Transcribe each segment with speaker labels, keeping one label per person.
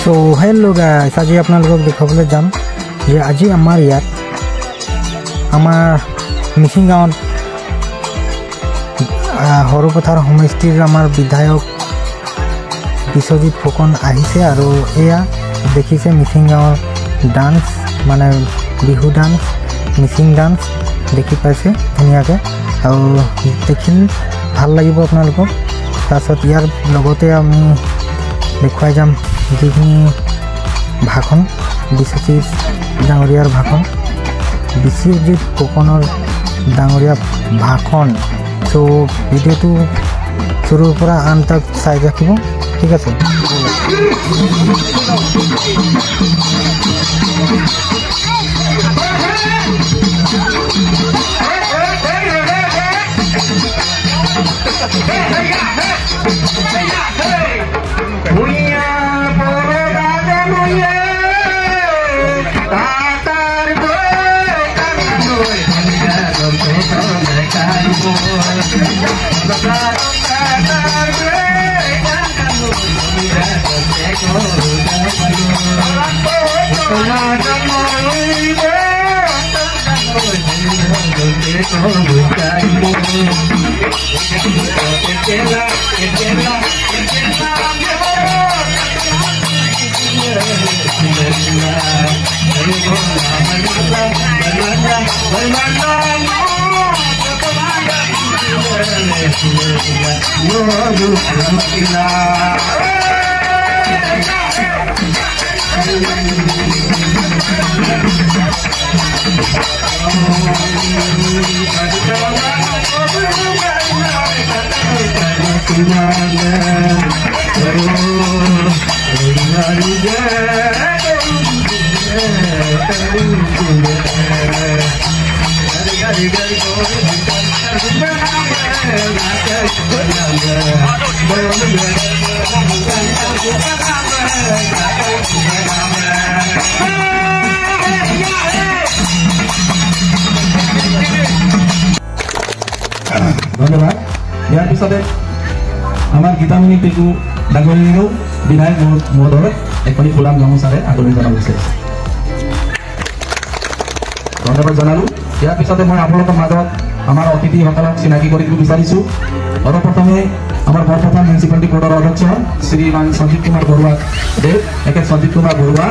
Speaker 1: So hello guys आज आपनालोকক देखाबले जाम जे আজি আমাৰ ইয়াত আমাৰ মিচিং গাঁৱত হৰপথাৰ সমষ্টিৰ আমাৰ বিধায়ক বিশ্বজিৎ ফুকন আহিছে আৰু এয়া দেখিছে মিচিং গাঁৱৰ ডান্স মানে বিহু ডান্স মিচিং ডান্স দেখি পাইছে ধুনিয়াকে আৰু দেখিল ভাল লাগিব আপোনালোকক তাৰছত ইয়াৰ লগতে আমি দেখুৱাই যাম যিখিনি ভাষণ বিশ্বজিৎ ডাঙৰীয়াৰ ভাষণ বিশ্বজিৎ ফুকনৰ ডাঙৰীয়া ভাষণ সো ভিডিওটো শুৰুৰ পৰা আন্ত তক চাই ৰাখিব ঠিক আছে
Speaker 2: ধন্যবাদ ইয়াৰ পিছতে আমাৰ গীতামণি টেকু ডাঙৰীয়াও বিধায়ক মহোদয় এখনি ফুলাম গামোচাৰে আদৰণি জনাব বিচাৰিছে ধন্যবাদ জনালো ইয়াৰ পিছতে মই আপোনালোকৰ মাজত আমাৰ অতিথিসকলক চিনাকি কৰি দিব বিচাৰিছো সৰ্বপ্ৰথমে আমাৰ বৰপথাৰ মিউনিচিপালিটি বৰ্ডৰ অধ্যক্ষ শ্ৰীমান সঞ্জীৱ কুমাৰ বৰুৱা দেৱ একে সঞ্জীৱ কুমাৰ বৰুৱা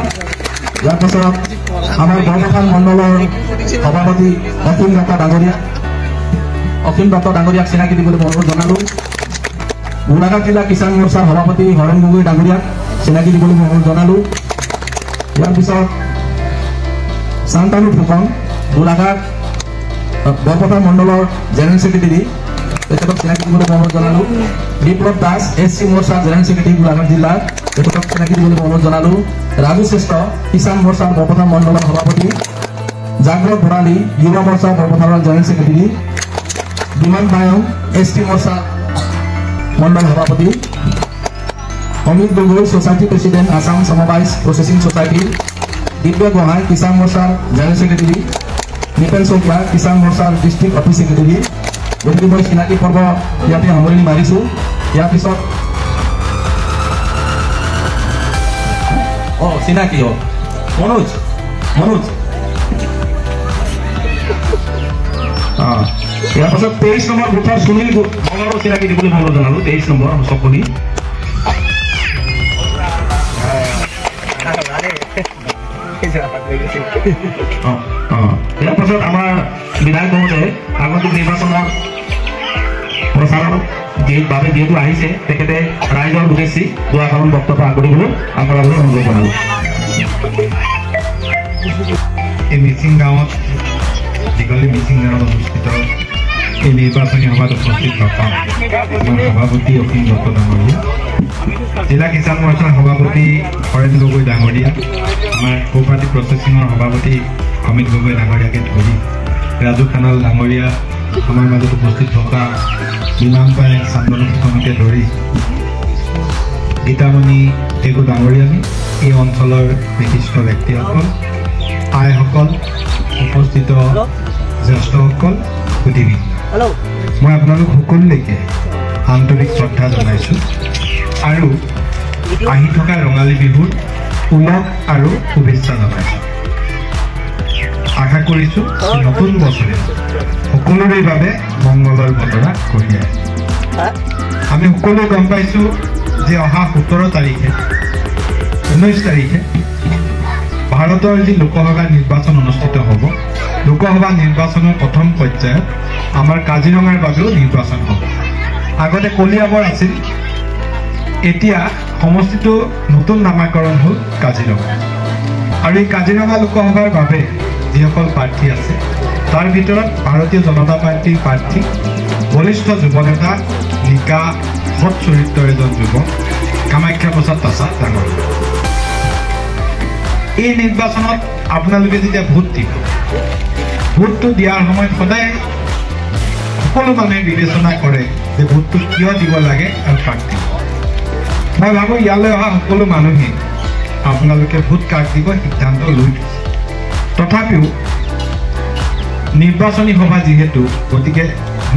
Speaker 2: ইয়াৰ পিছত আমাৰ বৰপথাৰ মণ্ডলৰ সভাপতি অসীম দত্ত ডাঙৰীয়াক চিনাকি দিবলৈ অনুৰোধ জনালো গোলাঘাট জিলা কিষাণ মৰ্চাৰ সভাপতি হৰেণ গগৈ ডাঙৰীয়াক চিনাকি দিবলৈ অনুৰোধ জনালো ইয়াৰ পিছত শান্তানু ফুকন গোলাঘাট বৰপথাৰ মণ্ডলৰ জেনেৰেল ছেক্ৰেটাৰী তেখেতক চিনাকি দিবলৈ অনুৰোধ জনালো বিপ্লৱ দাস SC মৰ্চাৰ জেনেৰেল ছেক্ৰেটাৰী গোলাঘাট জিলাৰ তেখেতক চিনাকি দিবলৈ অনুৰোধ জনালো ৰাজু শ্ৰেষ্ঠ কিষাণ মৰ্চাৰ বৰপথাৰ মণ্ডলৰ সভাপতি জাগ্ৰত ভৰালী যুৱ মৰ্চাৰ বৰপথাৰৰ জেনেৰেল ছেক্ৰেটাৰী বিমান বায়ং ST মৰ্চা মণ্ডল সভাপতি অমিত গগৈ সোসাইটি প্ৰেসিডেন্ট আসাম সমবায় প্ৰসেসিং সোসাইটি দিব্য গোহাঁই কিষাণ মৰ্চাৰ জেনেৰেল ছেক্ৰেটাৰী নিপেন শইকীয়া কিষাণ মৰ্চাৰ ডিষ্ট্ৰিক্ট অফিচ ছেক্ৰেটাৰী গতিকে মই চিনাকি পৰ্ব ইয়াতে সামৰণি মাৰিছো ইয়াৰ পিছত চিনাকি মনোজ ইয়াৰ পাছত 23 নম্বৰ বুথৰ সুনীল মঙলৰ চিনাকি দিবলৈ অনুৰোধ জনালো 23 নম্বৰ চকনি ইয়াৰ পাছত আমাৰ বিধায়ক মহোদয় আগন্তুক নিৰ্বাচনৰ প্ৰচাৰৰ বাবে যিহেতু আহিছে তেখেতে ৰাইজৰ উদ্দেশ্যি দুআষাৰমান বক্তব্য আগবঢ়াবলৈ আপোনালোকক অনুৰোধ জনালো
Speaker 3: এই মিচিং গাঁৱত দীঘলী মিচিং গাঁৱত অনুষ্ঠিত এই নিৰ্বাচনী সভাত উপস্থিত থকা সভাপতি অসীম দত্ত ডাঙৰীয়া জিলা কিষাণ মৰ্চাৰ সভাপতি হৰেণ গগৈ ডাঙৰীয়া আমাৰ কোঅপাৰেটিভ প্ৰচেছিঙৰ সভাপতি অমিত গগৈ ডাঙৰীয়াকে ধৰি ৰাজু খানাল ডাঙৰীয়া আমাৰ মাজত উপস্থিত থকা বিমান বায়ং শান্তনু ফুকনকে ধৰি গীতামণি টেকু ডাঙৰীয়ানী এই অঞ্চলৰ বিশিষ্ট ব্যক্তিসকল আইসকল উপস্থিত জ্যেষ্ঠসকল সুধীবি মই আপোনালোক সকলোলৈকে আন্তৰিক শ্ৰদ্ধা জনাইছোঁ আৰু আহি থকা ৰঙালী বিহুৰ ওলগ আৰু শুভেচ্ছা জনাইছোঁ। আশা কৰিছোঁ নতুন বছৰে সকলোৰে বাবে মংগলৰ বতৰা কঢ়িয়াই। আমি সকলোৱে গম পাইছোঁ যে অহা 17 তাৰিখে 19 তাৰিখে ভাৰতৰ যি লোকসভা নিৰ্বাচন অনুষ্ঠিত হ'ব, লোকসভা নিৰ্বাচনৰ প্ৰথম পৰ্যায়ত আমাৰ কাজিৰঙাৰ বাবেও নিৰ্বাচন হ'ব। আগতে কলিয়াবৰ আছিল, এতিয়া সমষ্টিটো নতুন নামাকৰণ হ'ল কাজিৰঙা। আৰু এই কাজিৰঙা লোকসভাৰ বাবে যিসকল প্ৰাৰ্থী আছে তাৰ ভিতৰত ভাৰতীয় জনতা পাৰ্টীৰ প্ৰাৰ্থী বলিষ্ঠ যুৱনেতা নিকা সৎ চৰিত্ৰৰ এজন যুৱক কামাখ্যা প্ৰসাদ তাছা ডাঙৰ। এই নিৰ্বাচনত আপোনালোকে যেতিয়া ভোট দিব, ভোটটো দিয়াৰ সময়ত সদায় সকলো মানুহে বিবেচনা কৰে যে ভোটটো কিয় দিব লাগে আৰু কাক দিব। মই ভাবোঁ ইয়ালৈ অহা সকলো মানুহে আপোনালোকে ভোট কাক দিব সিদ্ধান্ত লৈ থৈছে। তথাপিও নিৰ্বাচনী সভা যিহেতু, গতিকে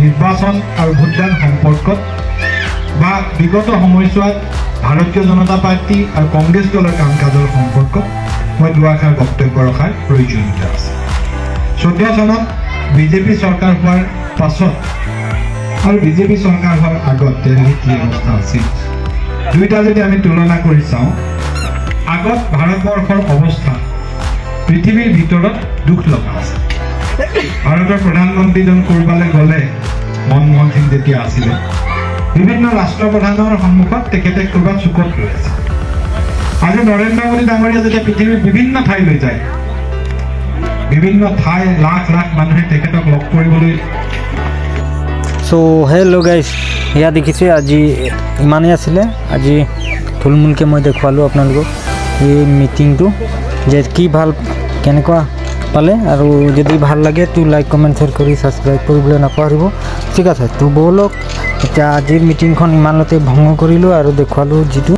Speaker 3: নিৰ্বাচন আৰু ভোটদান সম্পৰ্কত বা বিগত সময়ছোৱাত ভাৰতীয় জনতা পাৰ্টী আৰু কংগ্ৰেছ দলৰ কাম কাজৰ সম্পৰ্কত মই দুআষাৰ বক্তব্য ৰখাৰ প্ৰয়োজনীয়তা আছে। 14 চনত বিজেপি চৰকাৰ হোৱাৰ পাছত আৰু বিজেপি চৰকাৰ হোৱাৰ আগত দিল্লীত কি অৱস্থা আছিল, দুয়োটা যদি আমি তুলনা কৰি চাওঁ, আগত ভাৰতবৰ্ষৰ অৱস্থা পৃথিৱীৰ ভিতৰত দুখ লগা আছে। ভাৰতৰ প্ৰধানমন্ত্ৰীজন ক'ৰবালৈ গ'লে, মনমোহন সিং যেতিয়া আছিলে, বিভিন্ন ৰাষ্ট্ৰপ্ৰধানৰ সন্মুখত তেখেতে ক'ৰবাত চুকত ৰৈ আছে। আজি নৰেন্দ্ৰ মোদী ডাঙৰীয়া যেতিয়া পৃথিৱীৰ বিভিন্ন ঠাইলৈ যায়, বিভিন্ন ঠাই লাখ লাখ মানুহে তেখেতক লগ কৰিবলৈ।
Speaker 1: সো হেল্ল' গাইজ, এয়া দেখিছে আজি ইমানেই আছিলে। আজি থুলমূলকৈ মই দেখুৱালোঁ আপোনালোকক এই মিটিংটো, যে কি ভাল কেনেকুৱা পালে, আৰু যদি ভাল লাগে তো লাইক কমেণ্ট শ্বেয়াৰ কৰি ছাবস্ক্ৰাইব কৰিবলৈ নাপাহৰিব। ঠিক আছে, তো ব'লক এতিয়া আজিৰ মিটিংখন ইমানতে ভংগ কৰিলোঁ আৰু দেখুৱালোঁ যিটো